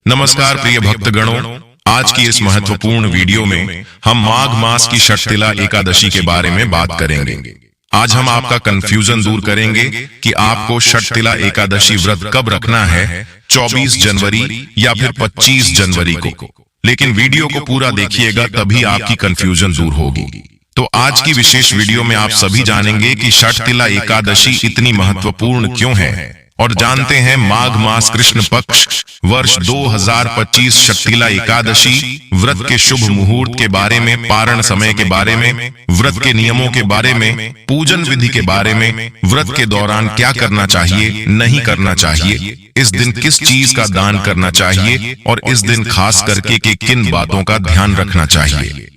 नमस्कार प्रिय भक्तगणों, आज की इस महत्वपूर्ण वीडियो में हम माघ मास की षटतिला एकादशी के बारे में बात करेंगे। आज हम आपका कंफ्यूजन दूर करेंगे कि आपको षटतिला एकादशी व्रत कब रखना है, 24 जनवरी या फिर 25 जनवरी को। लेकिन वीडियो को पूरा देखिएगा, तभी आपकी कंफ्यूजन दूर होगी। तो आज की विशेष वीडियो में आप सभी जानेंगे कि षटतिला एकादशी इतनी महत्वपूर्ण क्यों है, और जानते हैं माघ मास कृष्ण पक्ष वर्ष 2025 षटतिला एकादशी व्रत के शुभ मुहूर्त के बारे में, पारण समय के बारे में, व्रत के नियमों के बारे में, पूजन विधि के बारे में, व्रत के दौरान क्या करना चाहिए, नहीं करना चाहिए, इस दिन किस चीज का दान करना चाहिए, और इस दिन खास करके के किन बातों का ध्यान रखना चाहिए।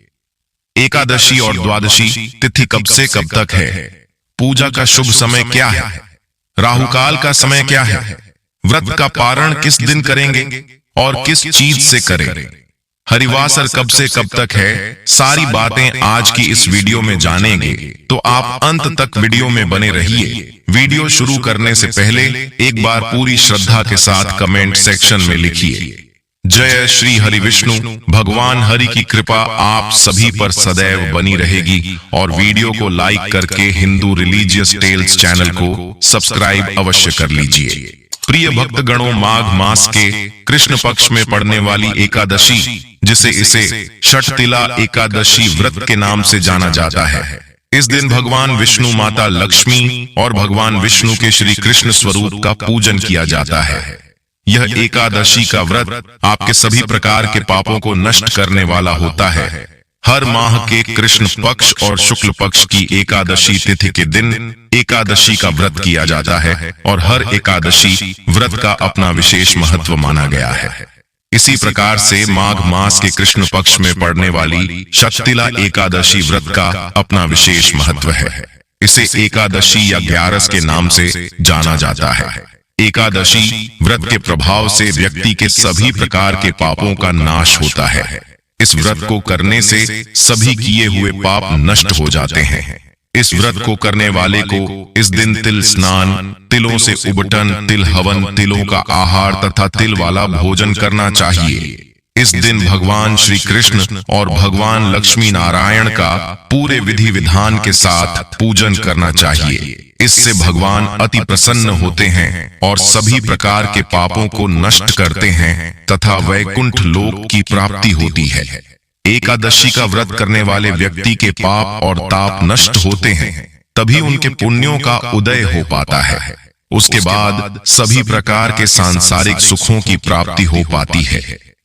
एकादशी और द्वादशी तिथि कब से कब तक है, पूजा का शुभ समय क्या है, राहुकाल का समय क्या है, व्रत का पारण किस दिन करेंगे और किस चीज से करें, हरिवासर कब से कब तक है, सारी बातें आज की इस वीडियो में जानेंगे। तो आप अंत तक वीडियो में बने रहिए। वीडियो शुरू करने से पहले एक बार पूरी श्रद्धा के साथ कमेंट सेक्शन में लिखिए, जय श्री हरि विष्णु। भगवान हरि की कृपा आप सभी पर सदैव बनी रहेगी, और वीडियो को लाइक करके हिंदू रिलीजियस टेल्स चैनल को सब्सक्राइब अवश्य कर लीजिए। प्रिय भक्तगणों, माघ मास के कृष्ण पक्ष में पड़ने वाली एकादशी, जिसे इसे षटतिला एकादशी व्रत के नाम से जाना जाता है, इस दिन भगवान विष्णु, माता लक्ष्मी और भगवान विष्णु के श्री कृष्ण स्वरूप का पूजन किया जाता है। यह एकादशी का व्रत आपके सभी प्रकार के पापों को नष्ट करने वाला होता है। हर माह के कृष्ण पक्ष और शुक्ल पक्ष की एकादशी तिथि के दिन एकादशी का व्रत किया जाता है, और हर एकादशी व्रत का अपना विशेष महत्व माना गया है। इसी प्रकार से माघ मास के कृष्ण पक्ष में पड़ने वाली षटतिला एकादशी व्रत का अपना विशेष महत्व है। इसे एकादशी या 11 के नाम से जाना जाता है। एकादशी व्रत के प्रभाव से व्यक्ति के सभी प्रकार के पापों का नाश होता है। इस व्रत को करने से सभी किए हुए पाप नष्ट हो जाते हैं। इस व्रत को करने वाले को इस दिन तिल स्नान, तिलों से उबटन, तिल हवन, तिलों का आहार तथा तिल वाला भोजन करना चाहिए। इस दिन भगवान श्री कृष्ण और भगवान लक्ष्मी नारायण का पूरे विधि विधान के साथ पूजन करना चाहिए। इससे भगवान अति प्रसन्न होते हैं और सभी प्रकार के पापों को नष्ट करते हैं तथा वैकुंठ लोक की प्राप्ति होती है। एकादशी का व्रत करने वाले व्यक्ति के पाप और ताप नष्ट होते हैं, तभी उनके पुण्यों का उदय हो पाता है। उसके बाद सभी प्रकार के सांसारिक सुखों की प्राप्ति हो पाती है।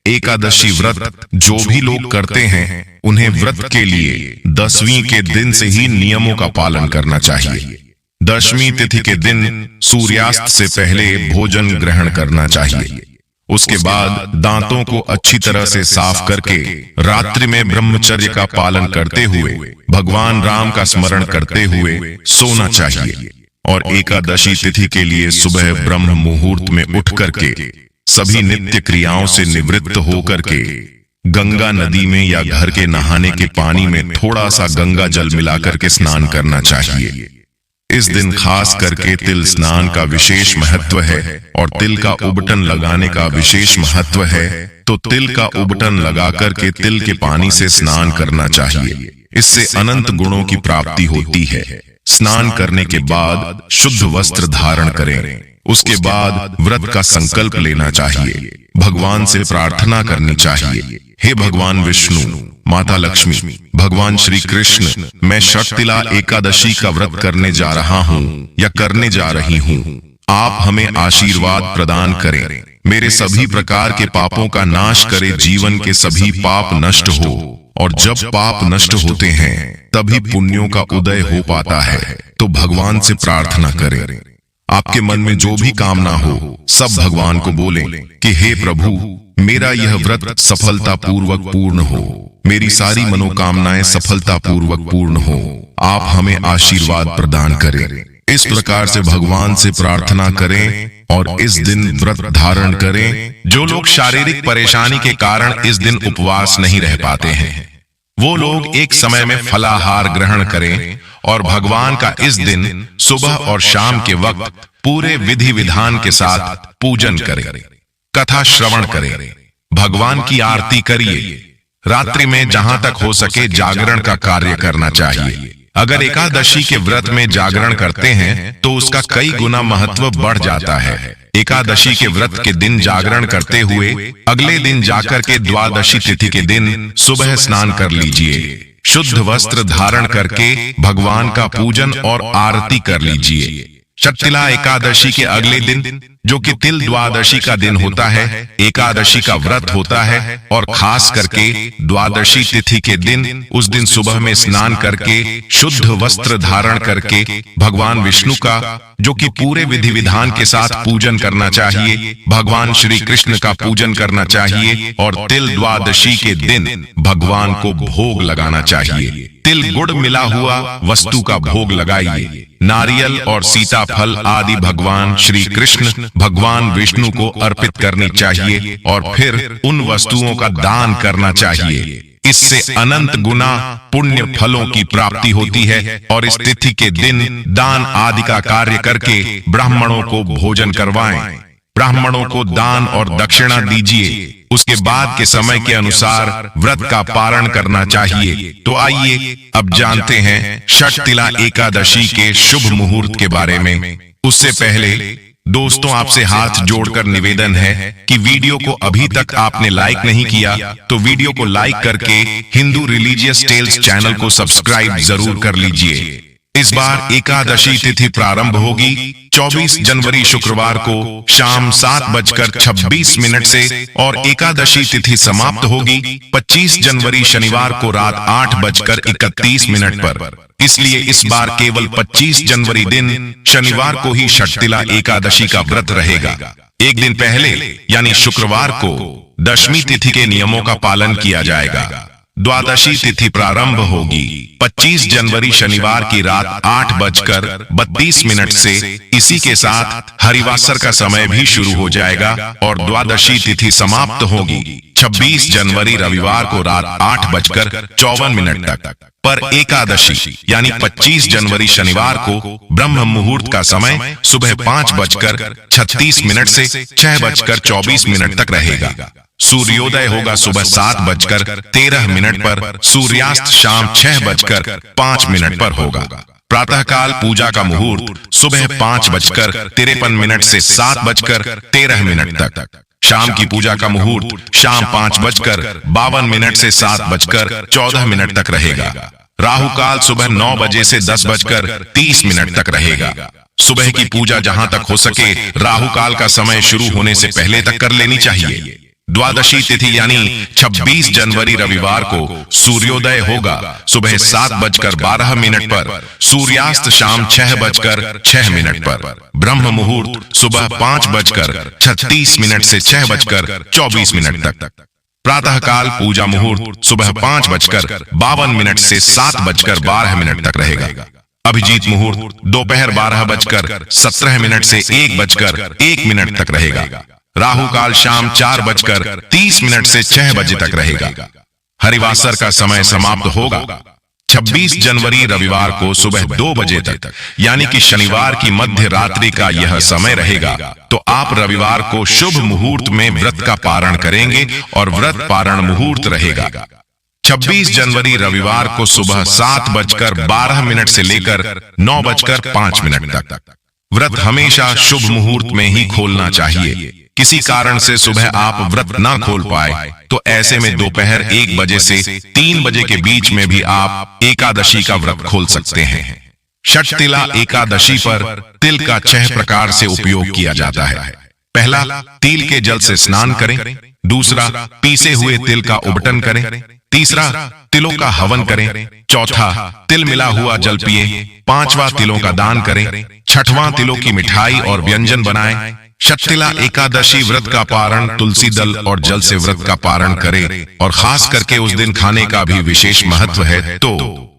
एकादशी व्रत जो भी लोग करते हैं, उन्हें व्रत के लिए 10वीं के दिन से ही नियमों का पालन करना चाहिए। 10वीं तिथि के दिन सूर्यास्त से पहले भोजन ग्रहण करना चाहिए। उसके बाद दांतों को अच्छी तरह से साफ करके रात्रि में ब्रह्मचर्य का पालन करते हुए भगवान राम का स्मरण करते हुए सोना चाहिए। और एकादशी तिथि के लिए सुबह ब्रह्म मुहूर्त में उठ करके सभी नित्य क्रियाओं से निवृत्त होकर के गंगा नदी में या घर के नहाने के पानी में थोड़ा सा गंगा जल मिलाकर के स्नान करना चाहिए। इस दिन खास करके तिल स्नान का विशेष महत्व है, और तिल का उबटन लगाने का विशेष महत्व है। तो तिल का उबटन लगा करके तिल के पानी से स्नान करना चाहिए। इससे अनंत गुणों की प्राप्ति होती है। स्नान करने के बाद शुद्ध वस्त्र धारण करें। उसके बाद व्रत का संकल्प लेना चाहिए, भगवान से प्रार्थना करनी चाहिए, हे भगवान विष्णु, माता लक्ष्मी, भगवान श्री कृष्ण, मैं षटतिला एकादशी का व्रत करने जा रहा हूँ या करने जा रही हूँ। आप हमें आशीर्वाद प्रदान करें, मेरे सभी प्रकार के पापों का नाश करें, जीवन के सभी पाप नष्ट हो। और जब पाप नष्ट होते हैं तभी पुण्यों का उदय हो पाता है। तो भगवान से प्रार्थना करें। आपके मन में जो भी कामना हो, सब भगवान को बोलें कि हे प्रभु, मेरा यह व्रत सफलता पूर्वक पूर्ण हो, मेरी सारी मनोकामनाएं सफलता पूर्वक पूर्ण हो, आप हमें आशीर्वाद प्रदान करें। इस प्रकार से भगवान से प्रार्थना करें और इस दिन व्रत धारण करें। जो लोग शारीरिक परेशानी के कारण इस दिन उपवास नहीं रह पाते हैं, वो लोग एक समय में फलाहार ग्रहण करें और भगवान का इस दिन सुबह और शाम के वक्त पूरे विधि विधान के साथ पूजन करें, कथा श्रवण करें। भगवान की आरती करिए। रात्रि में जहां तक हो सके जागरण का कार्य करना चाहिए। अगर एकादशी के व्रत में जागरण करते हैं तो उसका कई गुना महत्व बढ़ जाता है। एकादशी के व्रत के दिन जागरण करते हुए अगले दिन जाकर के द्वादशी तिथि के दिन सुबह स्नान कर लीजिए। शुद्ध वस्त्र धारण करके भगवान का पूजन और आरती कर लीजिए। शक्तिला एकादशी के अगले दिन, जो कि तिल द्वादशी का दिन होता है, एकादशी का व्रत होता है और खास करके द्वादशी तिथि के दिन, उस दिन सुबह में स्नान करके शुद्ध वस्त्र धारण करके भगवान विष्णु का, जो कि पूरे विधि विधान के साथ पूजन करना चाहिए, भगवान श्री कृष्ण का पूजन करना चाहिए और तिल द्वादशी के दिन भगवान को भोग लगाना चाहिए। तिल गुड़ मिला हुआ वस्तु का भोग लगाइए। नारियल और सीताफल आदि भगवान श्री कृष्ण, भगवान विष्णु को अर्पित करनी चाहिए और फिर उन वस्तुओं का दान करना चाहिए। इससे अनंत गुना पुण्य फलों की प्राप्ति होती है और इस तिथि के दिन दान आदि का कार्य करके ब्राह्मणों को भोजन करवाएं। ब्राह्मणों को दान और दक्षिणा दीजिए। उसके बाद के समय के अनुसार व्रत का पारण करना चाहिए। तो आइए अब जानते हैं षटतिला एकादशी के शुभ मुहूर्त के बारे में। उससे पहले दोस्तों, आपसे हाथ जोड़कर निवेदन है कि वीडियो को अभी तक आपने लाइक नहीं किया तो वीडियो को लाइक करके हिंदू रिलीजियस टेल्स चैनल को सब्सक्राइब जरूर कर लीजिए। इस बार एकादशी तिथि प्रारंभ होगी 24 जनवरी शुक्रवार को शाम 7:26 से और एकादशी तिथि समाप्त होगी 25 जनवरी शनिवार को रात 8:31 पर। इसलिए इस बार केवल 25 जनवरी दिन शनिवार को ही षटतिला एकादशी का व्रत रहेगा। एक दिन पहले यानी शुक्रवार को दशमी तिथि के नियमों का पालन किया जाएगा। द्वादशी तिथि प्रारंभ होगी 25 जनवरी शनिवार की रात 8:32 से। इसी के साथ हरिवासर का समय भी शुरू हो जाएगा और द्वादशी तिथि समाप्त होगी 26 जनवरी रविवार को रात 8:54 तक। पर एकादशी यानी 25 जनवरी शनिवार को ब्रह्म मुहूर्त का समय सुबह 5:36 से 6:24 तक रहेगा। सूर्योदय होगा सुबह 7:13 पर, सूर्यास्त शाम 6:05 पर होगा। प्रातःकाल पूजा का मुहूर्त सुबह 5:53 से 7:13 तक। शाम की पूजा का मुहूर्त शाम 5:52 से 7:14 तक रहेगा। राहु काल सुबह 9 बजे से 10:30 तक रहेगा। सुबह की पूजा जहां तक हो सके राहु काल का समय शुरू होने से पहले तक कर लेनी चाहिए। द्वादशी तिथि यानी 26 जनवरी रविवार को सूर्योदय होगा सुबह 7:12 पर, सूर्यास्त शाम 6:06 पर। ब्रह्म मुहूर्त सुबह 5:36 से 6:24 तक। प्रातः काल पूजा मुहूर्त सुबह 5:52 से 7:12 तक रहेगा। अभिजीत मुहूर्त दोपहर 12:17 से 1:01 तक रहेगा। राहु काल शाम 4:30 से 6 बजे तक रहेगा। हरिवासर का समय समाप्त होगा 26 जनवरी रविवार को सुबह 2 बजे तक, यानी कि शनिवार की मध्य रात्रि का यह समय रहेगा। तो आप रविवार को शुभ मुहूर्त में व्रत का पारण करेंगे और व्रत पारण मुहूर्त रहेगा 26 जनवरी रविवार को सुबह 7:12 से लेकर 9:05 तक। व्रत हमेशा शुभ मुहूर्त में ही खोलना चाहिए। किसी कारण से सुबह आप व्रत ना खोल पाए तो ऐसे में दोपहर 1 बजे से 3 बजे के बीच में भी आप एकादशी का व्रत खोल सकते हैं। षटतिला एकादशी पर तिल का 6 प्रकार से उपयोग किया जाता है। पहला, तिल के जल से स्नान करें। दूसरा, पीसे हुए तिल का उबटन करें। तीसरा, तिलों का हवन करें। चौथा, तिल मिला हुआ जल पिए। पांचवा, तिलों का दान करें। छठवां, तिलों की मिठाई और व्यंजन बनाएं। षटतिला एकादशी व्रत का पारण तुलसी दल और जल से व्रत का पारण करें और खास करके उस दिन खाने का भी विशेष महत्व है। तो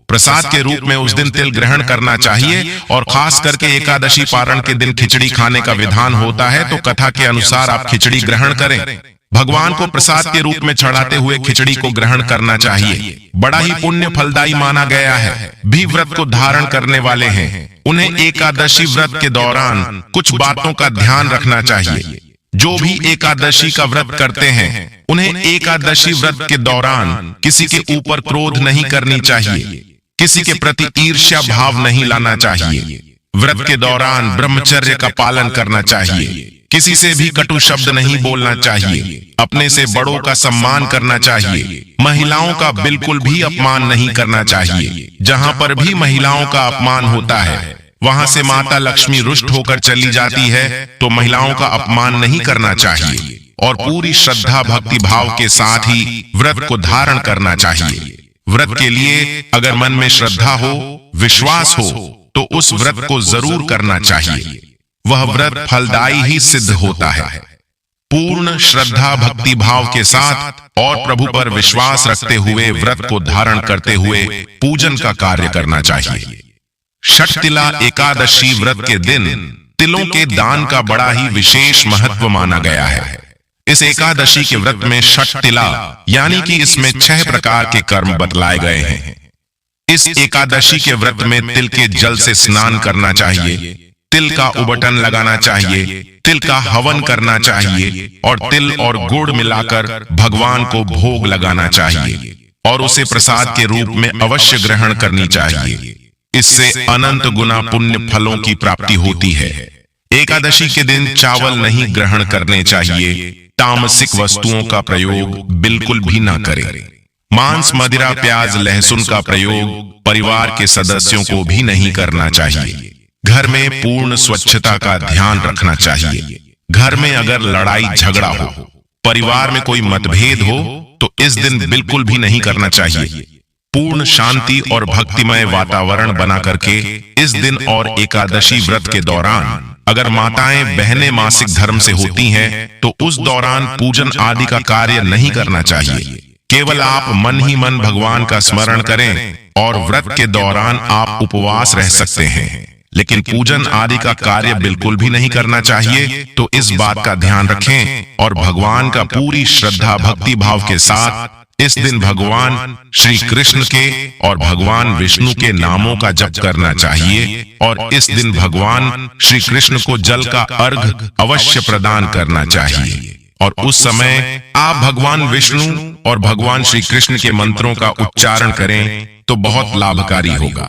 प्रसाद के रूप में उस दिन तिल ग्रहण करना चाहिए और खास करके एकादशी पारण के दिन खिचड़ी खाने का विधान होता है। तो कथा के अनुसार आप खिचड़ी ग्रहण करें। भगवान को प्रसाद के रूप में चढ़ाते हुए खिचड़ी को ग्रहण करना चाहिए। बड़ा ही पुण्य फलदायी माना गया है। भी व्रत को धारण करने वाले हैं उन्हें एकादशी व्रत के दौरान कुछ बातों का ध्यान रखना चाहिए। जो भी एकादशी का व्रत करते हैं उन्हें एकादशी व्रत के दौरान किसी के ऊपर क्रोध नहीं करनी चाहिए, किसी के प्रति ईर्ष्या भाव नहीं लाना चाहिए। व्रत के दौरान ब्रह्मचर्य का पालन करना चाहिए, किसी से भी कटु शब्द नहीं बोलना चाहिए, अपने से बड़ों का सम्मान करना चाहिए, महिलाओं का बिल्कुल भी अपमान नहीं करना चाहिए। जहां पर भी महिलाओं का अपमान होता है वहां से माता लक्ष्मी रुष्ट होकर चली जाती है, तो महिलाओं का अपमान नहीं करना चाहिए और पूरी श्रद्धा भक्ति भाव के साथ ही व्रत को धारण करना चाहिए। व्रत के लिए अगर मन में श्रद्धा हो, विश्वास हो, तो उस व्रत को जरूर करना चाहिए। वह व्रत फलदायी ही सिद्ध होता है। पूर्ण श्रद्धा भक्ति भाव के साथ और प्रभु पर विश्वास रखते हुए व्रत को धारण करते हुए पूजन का कार्य करना चाहिए। षटतिला एकादशी व्रत के दिन तिलों के दान का बड़ा ही विशेष महत्व माना गया है। इस एकादशी के व्रत में षटतिला यानी कि इसमें 6 प्रकार के कर्म बतलाए गए हैं। इस एकादशी के व्रत में तिल के जल से स्नान करना चाहिए, तिल का उबटन लगाना चाहिए, तिल का हवन करना चाहिए और तिल और गुड़ मिलाकर भगवान को भोग लगाना चाहिए और उसे प्रसाद के रूप में अवश्य ग्रहण करनी चाहिए। इससे अनंत गुना पुण्य फलों की प्राप्ति होती है। एकादशी के दिन चावल नहीं ग्रहण करने चाहिए, तामसिक वस्तुओं का प्रयोग बिल्कुल भी ना करें। मांस, मदिरा, प्याज, लहसुन का प्रयोग परिवार के सदस्यों को भी नहीं करना चाहिए। घर में पूर्ण स्वच्छता का ध्यान रखना चाहिए। घर में अगर लड़ाई झगड़ा हो, परिवार में कोई मतभेद हो, तो इस दिन बिल्कुल भी नहीं करना चाहिए। पूर्ण शांति और भक्तिमय वातावरण बना करके इस दिन और एकादशी व्रत के दौरान अगर माताएं बहनें मासिक धर्म से होती हैं, तो उस दौरान पूजन आदि का कार्य नहीं करना चाहिए। केवल आप मन ही मन भगवान का स्मरण करें और व्रत के दौरान आप उपवास रह सकते हैं, लेकिन पूजन आदि का कार्य बिल्कुल भी नहीं करना चाहिए। तो इस बात का ध्यान रखें और भगवान का पूरी श्रद्धा भक्ति भाव के साथ इस दिन भगवान श्री कृष्ण के और भगवान विष्णु के नामों का जप करना चाहिए और इस दिन भगवान श्री कृष्ण को जल का अर्घ अवश्य प्रदान करना चाहिए। और उस समय आप भगवान विष्णु और भगवान श्री कृष्ण के मंत्रों का उच्चारण करें तो बहुत लाभकारी होगा।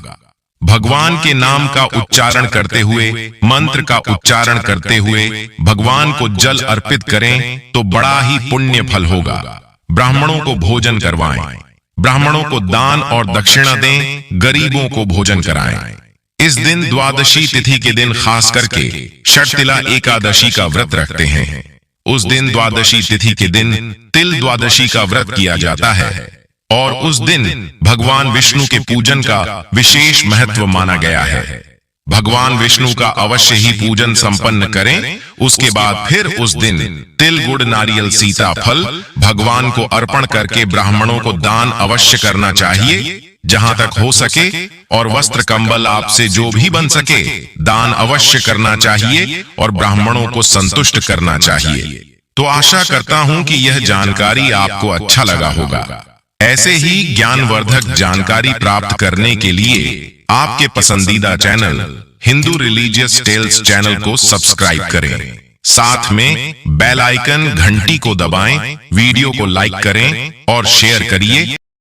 भगवान के नाम का उच्चारण करते हुए, मंत्र का उच्चारण करते हुए भगवान को जल अर्पित करें तो बड़ा ही पुण्य फल होगा। ब्राह्मणों को भोजन करवाएं, ब्राह्मणों को दान और दक्षिणा दें, गरीबों को भोजन कराएं। इस दिन द्वादशी तिथि के दिन खास करके षटतिला एकादशी का व्रत रखते हैं। उस दिन द्वादशी तिथि के दिन तिल द्वादशी का व्रत किया जाता है और उस दिन भगवान विष्णु के पूजन का विशेष महत्व माना गया है। भगवान विष्णु का अवश्य ही पूजन संपन्न करें। उसके बाद फिर उस दिन तिल, गुड़, नारियल, सीताफल भगवान को अर्पण करके ब्राह्मणों को दान अवश्य करना चाहिए जहां तक हो सके, और वस्त्र कंबल आपसे जो भी बन सके दान अवश्य करना चाहिए और ब्राह्मणों को संतुष्ट करना चाहिए। तो आशा करता हूं कि यह जानकारी आपको अच्छा लगा होगा। ऐसे ही ज्ञानवर्धक जानकारी प्राप्त करने के लिए आपके पसंदीदा channel Hindu religious tales channel को सब्सक्राइब करें, साथ में बेल आइकन घंटी को दबाएं, वीडियो को लाइक करें और शेयर करिए।